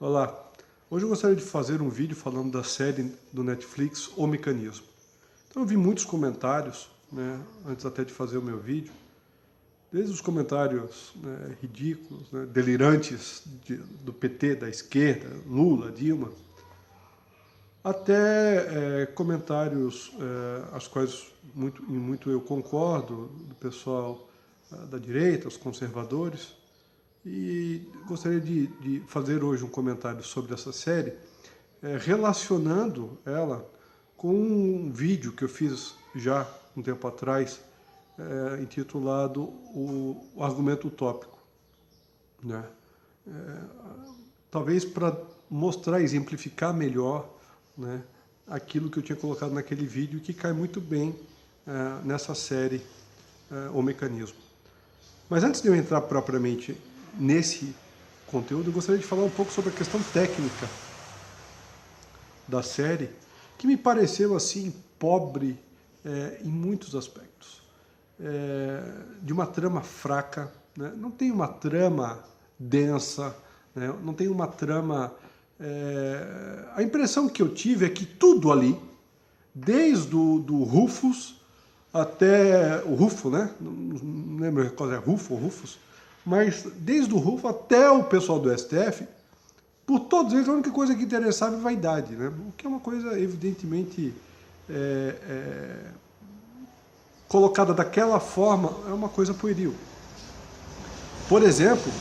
Olá, hoje eu gostaria de fazer um vídeo falando da série do Netflix, O Mecanismo. Então eu vi muitos comentários, antes até de fazer o meu vídeo, desde os comentários ridículos, delirantes do PT, da esquerda, Lula, Dilma, até comentários aos quais muito eu concordo, do pessoal da direita, os conservadores. E gostaria de fazer hoje um comentário sobre essa série, relacionando ela com um vídeo que eu fiz já um tempo atrás, intitulado O Argumento Utópico. Talvez para mostrar, exemplificar melhor aquilo que eu tinha colocado naquele vídeo, que cai muito bem nessa série, O Mecanismo. Mas antes de eu entrar propriamente nesse conteúdo, eu gostaria de falar um pouco sobre a questão técnica da série, que me pareceu assim pobre em muitos aspectos, de uma trama fraca, não tem uma trama densa, não tem uma trama... A impressão que eu tive é que tudo ali, desde do Rufus até o Rufo, não lembro qual é, Rufo ou Rufus, mas desde o Rufo até o pessoal do STF, por todos eles, a única coisa que interessava é vaidade, o que é uma coisa evidentemente colocada daquela forma, é uma coisa pueril. Por exemplo,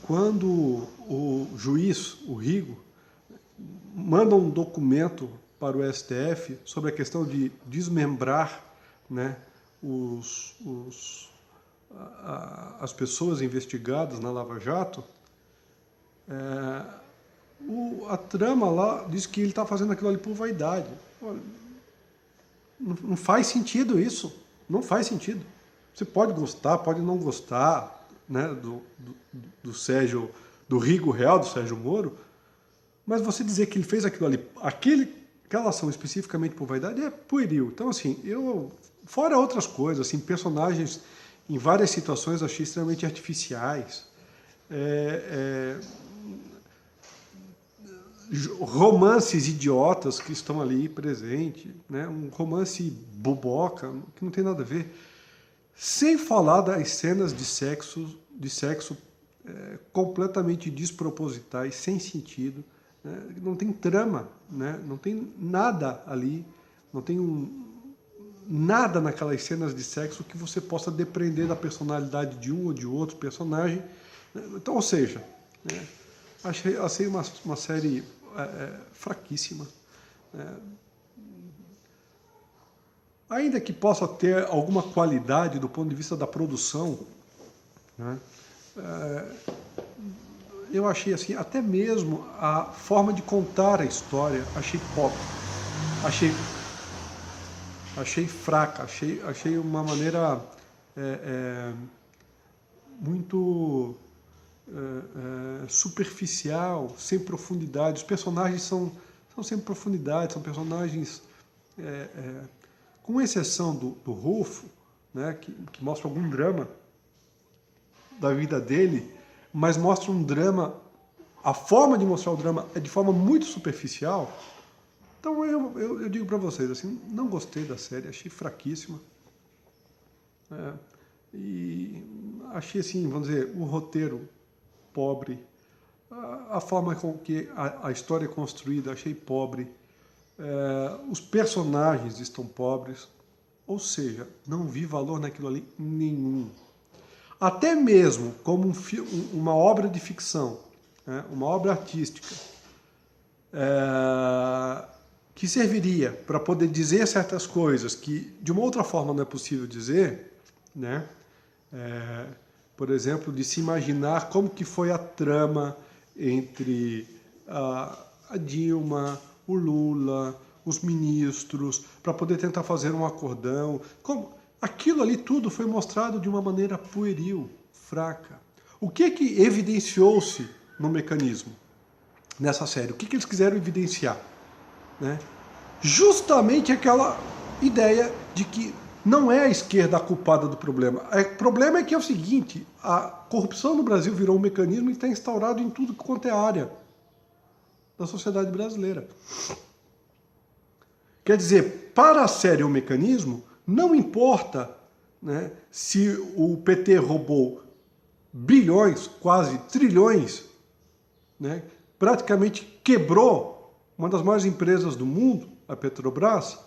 quando o juiz, o Rigo, manda um documento para o STF sobre a questão de desmembrar as pessoas investigadas na Lava Jato, a trama lá diz que ele está fazendo aquilo ali por vaidade. Olha, não faz sentido isso, não faz sentido. Você pode gostar, pode não gostar do Sérgio, do Rigo real, do Sérgio Moro, mas você dizer que ele fez aquilo ali, aquela ação especificamente por vaidade, é pueril. Então, assim, fora outras coisas, assim, personagens em várias situações eu achei extremamente artificiais. Romances idiotas que estão ali presentes, um romance boboca, que não tem nada a ver. Sem falar das cenas de sexo completamente despropositais, sem sentido. Não tem trama, não tem nada ali, não tem nada naquelas cenas de sexo que você possa depreender da personalidade de um ou de outro personagem. Então, ou seja, achei uma série fraquíssima. Ainda que possa ter alguma qualidade do ponto de vista da produção, eu achei assim, até mesmo a forma de contar a história, achei pobre, achei fraca, achei uma maneira muito superficial, sem profundidade. Os personagens são sem profundidade, são personagens, com exceção do Rufo, que mostra algum drama da vida dele, mas mostra um drama, a forma de mostrar o drama é de forma muito superficial. Então eu digo para vocês, assim, não gostei da série, achei fraquíssima. E achei, assim, vamos dizer, o roteiro pobre, a forma com que a história é construída, achei pobre. Os personagens estão pobres, ou seja, não vi valor naquilo ali nenhum. Até mesmo como uma obra de ficção, uma obra artística, que serviria para poder dizer certas coisas que de uma outra forma não é possível dizer, por exemplo, de se imaginar como que foi a trama entre a Dilma, o Lula, os ministros, para poder tentar fazer um acordão. Aquilo ali tudo foi mostrado de uma maneira pueril, fraca. O que evidenciou-se no Mecanismo, nessa série? O que eles quiseram evidenciar? Justamente aquela ideia de que não é a esquerda a culpada do problema. O problema é que é o seguinte, a corrupção no Brasil virou um mecanismo e está instaurado em tudo quanto é área da sociedade brasileira. Quer dizer, para a série O Mecanismo, não importa, né, se o PT roubou bilhões, quase trilhões, né, praticamente quebrou uma das maiores empresas do mundo, a Petrobras,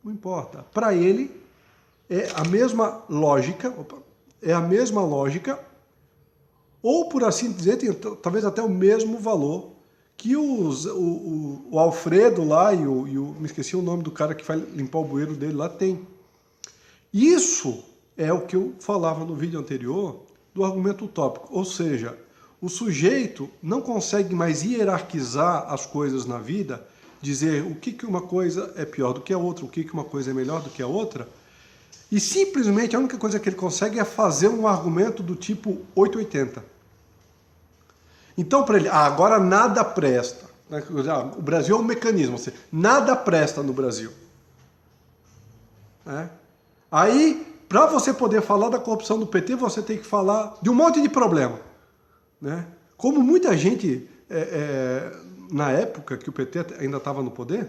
não importa. Para ele, é a mesma lógica, ou por assim dizer, tem talvez até o mesmo valor que o Alfredo lá e me esqueci o nome do cara que vai limpar o bueiro dele lá tem. Isso é o que eu falava no vídeo anterior do argumento utópico, ou seja, o sujeito não consegue mais hierarquizar as coisas na vida, dizer o que uma coisa é pior do que a outra, o que uma coisa é melhor do que a outra, e simplesmente a única coisa que ele consegue é fazer um argumento do tipo 880. Então, para ele, agora nada presta. O Brasil é um mecanismo, assim, nada presta no Brasil. Aí, para você poder falar da corrupção do PT, você tem que falar de um monte de problema. Como muita gente, na época que o PT ainda estava no poder,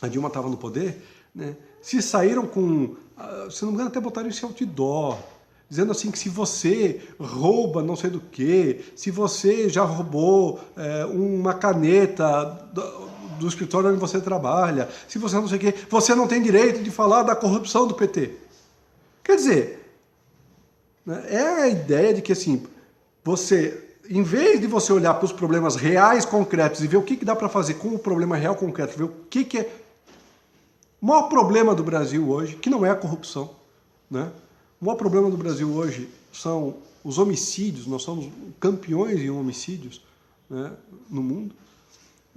a Dilma estava no poder, se saíram com, se não me engano, até botaram esse outdoor, dizendo assim que se você rouba não sei do que, se você já roubou uma caneta do escritório onde você trabalha, se você não sei o que, você não tem direito de falar da corrupção do PT. Quer dizer, é a ideia de que assim, você, em vez de você olhar para os problemas reais, concretos, e ver o que dá para fazer com o problema real, concreto, ver o que é o maior problema do Brasil hoje, que não é a corrupção, O maior problema do Brasil hoje são os homicídios, nós somos campeões em homicídios, no mundo,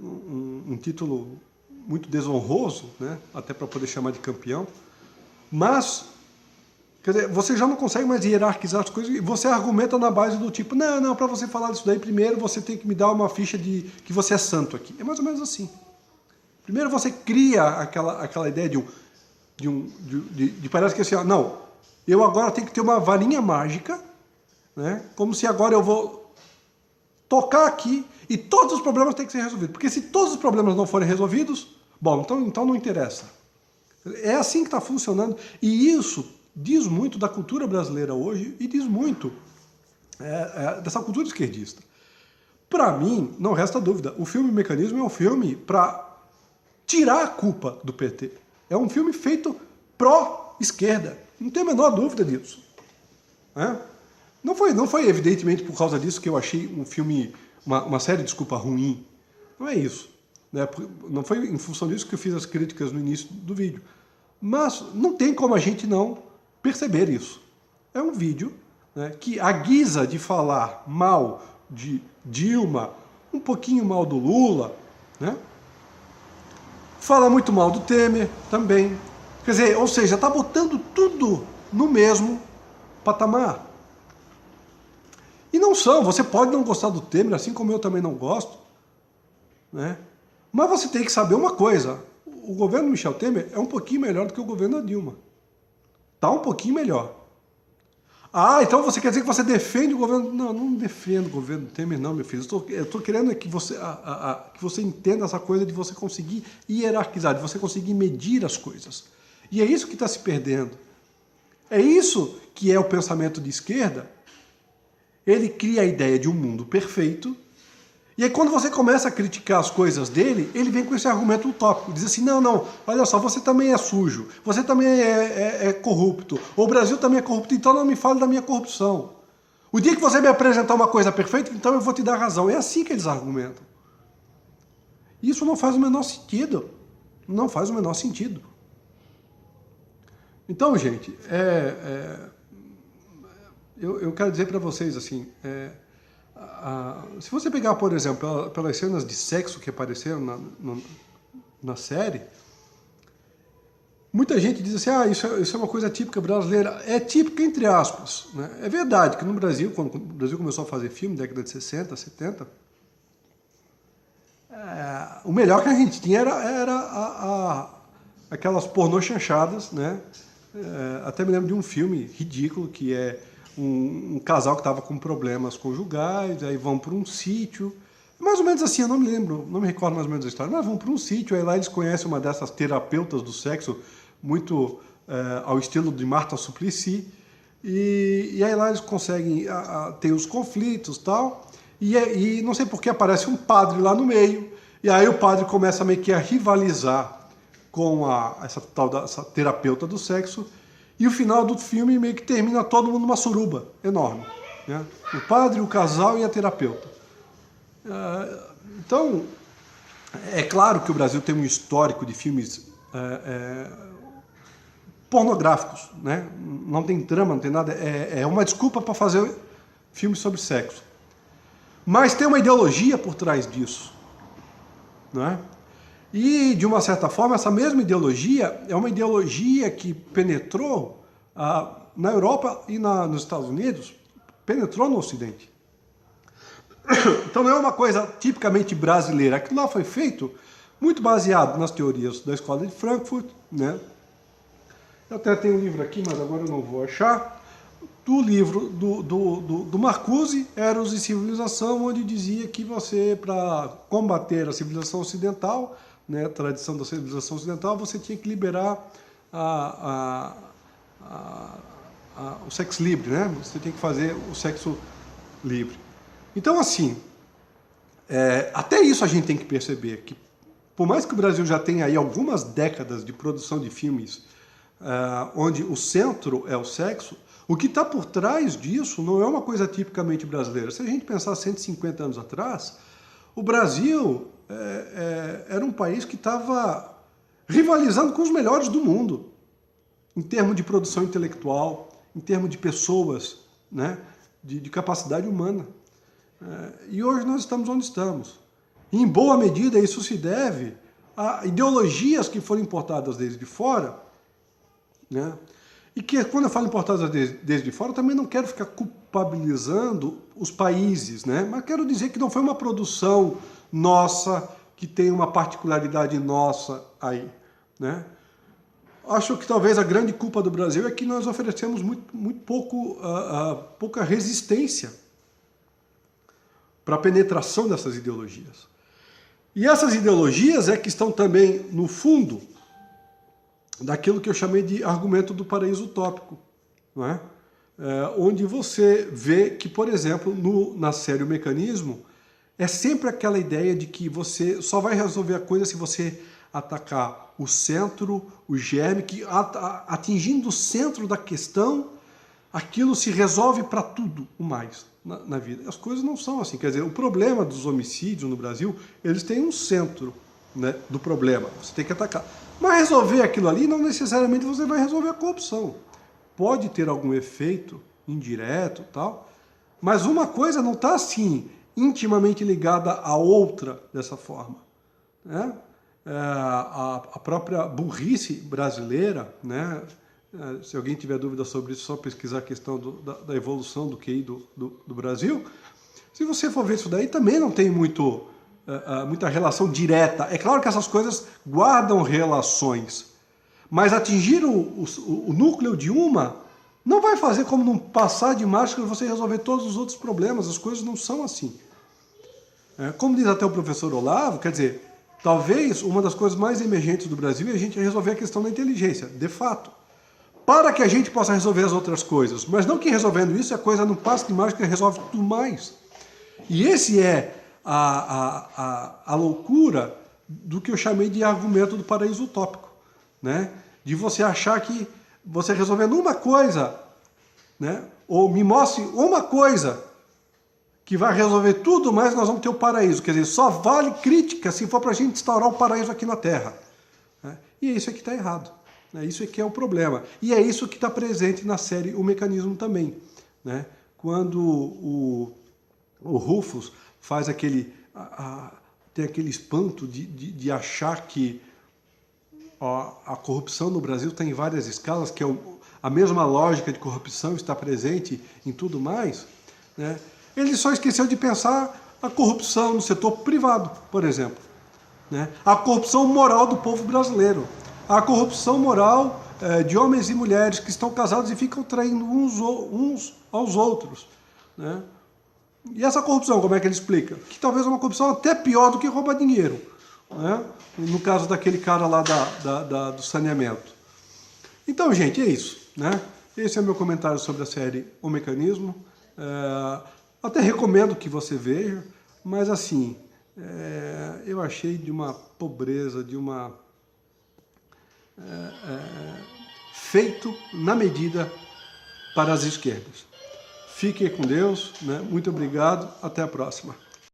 um título muito desonroso, até para poder chamar de campeão, mas, quer dizer, você já não consegue mais hierarquizar as coisas e você argumenta na base do tipo, não, para você falar disso daí, primeiro você tem que me dar uma ficha de que você é santo aqui. É mais ou menos assim. Primeiro você cria aquela ideia de parece que assim, não, eu agora tenho que ter uma varinha mágica, como se agora eu vou tocar aqui e todos os problemas têm que ser resolvidos. Porque se todos os problemas não forem resolvidos, bom, então não interessa. É assim que está funcionando. E isso diz muito da cultura brasileira hoje e diz muito dessa cultura esquerdista. Para mim, não resta dúvida, o filme Mecanismo é um filme para tirar a culpa do PT. É um filme feito pró-esquerda. Não tem a menor dúvida disso. Não foi evidentemente por causa disso que eu achei um filme, uma série, desculpa, ruim. Não é isso. Não foi em função disso que eu fiz as críticas no início do vídeo. Mas não tem como a gente não perceber isso. É um vídeo que, à guisa de falar mal de Dilma, um pouquinho mal do Lula, fala muito mal do Temer também. Quer dizer, ou seja, está botando tudo no mesmo patamar. E não são, você pode não gostar do Temer, assim como eu também não gosto, mas você tem que saber uma coisa, o governo Michel Temer é um pouquinho melhor do que o governo da Dilma. Está um pouquinho melhor. Então você quer dizer que você defende o governo... Não defendo o governo Temer, não, meu filho. Eu estou querendo que você entenda essa coisa de você conseguir hierarquizar, de você conseguir medir as coisas. E é isso que está se perdendo. É isso que é o pensamento de esquerda. Ele cria a ideia de um mundo perfeito, e aí quando você começa a criticar as coisas dele, ele vem com esse argumento utópico, diz assim, não, olha só, você também é sujo, você também é corrupto, o Brasil também é corrupto, então não me fale da minha corrupção. O dia que você me apresentar uma coisa perfeita, então eu vou te dar razão. É assim que eles argumentam. Isso não faz o menor sentido. Não faz o menor sentido. Então, gente, eu quero dizer para vocês assim, se você pegar, por exemplo, pelas cenas de sexo que apareceram na série, muita gente diz assim, isso é uma coisa típica brasileira. É típica entre aspas. É verdade que no Brasil, quando o Brasil começou a fazer filme, década de 60, 70, o melhor que a gente tinha era aquelas pornô chanchadas, Até me lembro de um filme ridículo, que é um casal que estava com problemas conjugais, aí vão para um sítio, mais ou menos assim, eu não me lembro, não me recordo mais ou menos a história, mas vão para um sítio, aí lá eles conhecem uma dessas terapeutas do sexo, muito ao estilo de Martha Suplicy, e aí lá eles conseguem ter os conflitos e tal, e não sei por que aparece um padre lá no meio, e aí o padre começa meio que a rivalizar com essa terapeuta do sexo, e o final do filme meio que termina todo mundo numa suruba enorme, né? O padre, o casal e a terapeuta. Então, é claro que o Brasil tem um histórico de filmes pornográficos, né? Não tem trama, não tem nada, é uma desculpa para fazer filmes sobre sexo. Mas tem uma ideologia por trás disso, né? E, de uma certa forma, essa mesma ideologia é uma ideologia que penetrou na Europa e nos Estados Unidos, penetrou no Ocidente. Então não é uma coisa tipicamente brasileira. Aquilo lá foi feito muito baseado nas teorias da Escola de Frankfurt, né? Eu até tenho um livro aqui, mas agora eu não vou achar, do livro do Marcuse, Eros e Civilização, onde dizia que você, para combater a civilização ocidental, né, a tradição da civilização ocidental, você tinha que liberar o sexo livre, né? Você tinha que fazer o sexo livre. Então, assim, até isso a gente tem que perceber, que por mais que o Brasil já tenha aí algumas décadas de produção de filmes onde o centro é o sexo, o que está por trás disso não é uma coisa tipicamente brasileira. Se a gente pensar 150 anos atrás, o Brasil era um país que estava rivalizando com os melhores do mundo, em termos de produção intelectual, em termos de pessoas, né, de capacidade humana. E hoje nós estamos onde estamos. E, em boa medida, isso se deve a ideologias que foram importadas desde fora, né? E que, quando eu falo importadas desde fora, também não quero ficar culpabilizando os países, né? Mas quero dizer que não foi uma produção nossa, que tem uma particularidade nossa aí, né? Acho que talvez a grande culpa do Brasil é que nós oferecemos muito pouca resistência para a penetração dessas ideologias. E essas ideologias é que estão também no fundo daquilo que eu chamei de argumento do paraíso utópico, não é? Onde você vê que, por exemplo, na série O Mecanismo, é sempre aquela ideia de que você só vai resolver a coisa se você atacar o centro, o germe, que atingindo o centro da questão, aquilo se resolve para tudo o mais na vida. As coisas não são assim. Quer dizer, o problema dos homicídios no Brasil, eles têm um centro, né, do problema. Você tem que atacar. Mas resolver aquilo ali, não necessariamente você vai resolver a corrupção. Pode ter algum efeito indireto, tal, mas uma coisa não está assim intimamente ligada à outra dessa forma, né? A própria burrice brasileira, né? Se alguém tiver dúvida sobre isso, só pesquisar a questão da evolução do QI do Brasil. Se você for ver isso daí, também não tem muita relação direta. É claro que essas coisas guardam relações, mas atingir o núcleo de uma não vai fazer como num passar de marcha você resolver todos os outros problemas. As coisas não são assim. Como diz até o professor Olavo, quer dizer, talvez uma das coisas mais emergentes do Brasil é a gente resolver a questão da inteligência, de fato, para que a gente possa resolver as outras coisas. Mas não que resolvendo isso a coisa não passa de mágica e resolve tudo mais. E esse é a loucura do que eu chamei de argumento do paraíso utópico, né? De você achar que você resolvendo uma coisa, né? Ou me mostre uma coisa que vai resolver tudo, mas nós vamos ter o paraíso. Quer dizer, só vale crítica se for para a gente instaurar o paraíso aqui na Terra, né? E é isso que está errado. É isso que é o problema. E é isso que está presente na série O Mecanismo também, né? Quando o Rufus faz tem aquele espanto de achar que a corrupção no Brasil tem várias escalas, que a mesma lógica de corrupção está presente em tudo mais, né? Ele só esqueceu de pensar a corrupção no setor privado, por exemplo, né? A corrupção moral do povo brasileiro, a corrupção moral de homens e mulheres que estão casados e ficam traindo uns aos outros, né? E essa corrupção, como é que ele explica? Que talvez é uma corrupção até pior do que roubar dinheiro, né? No caso daquele cara lá do saneamento. Então, gente, é isso, né? Esse é o meu comentário sobre a série O Mecanismo. Até recomendo que você veja, mas assim, eu achei de uma pobreza, de uma... feito na medida para as esquerdas. Fiquem com Deus, né? Muito obrigado, até a próxima.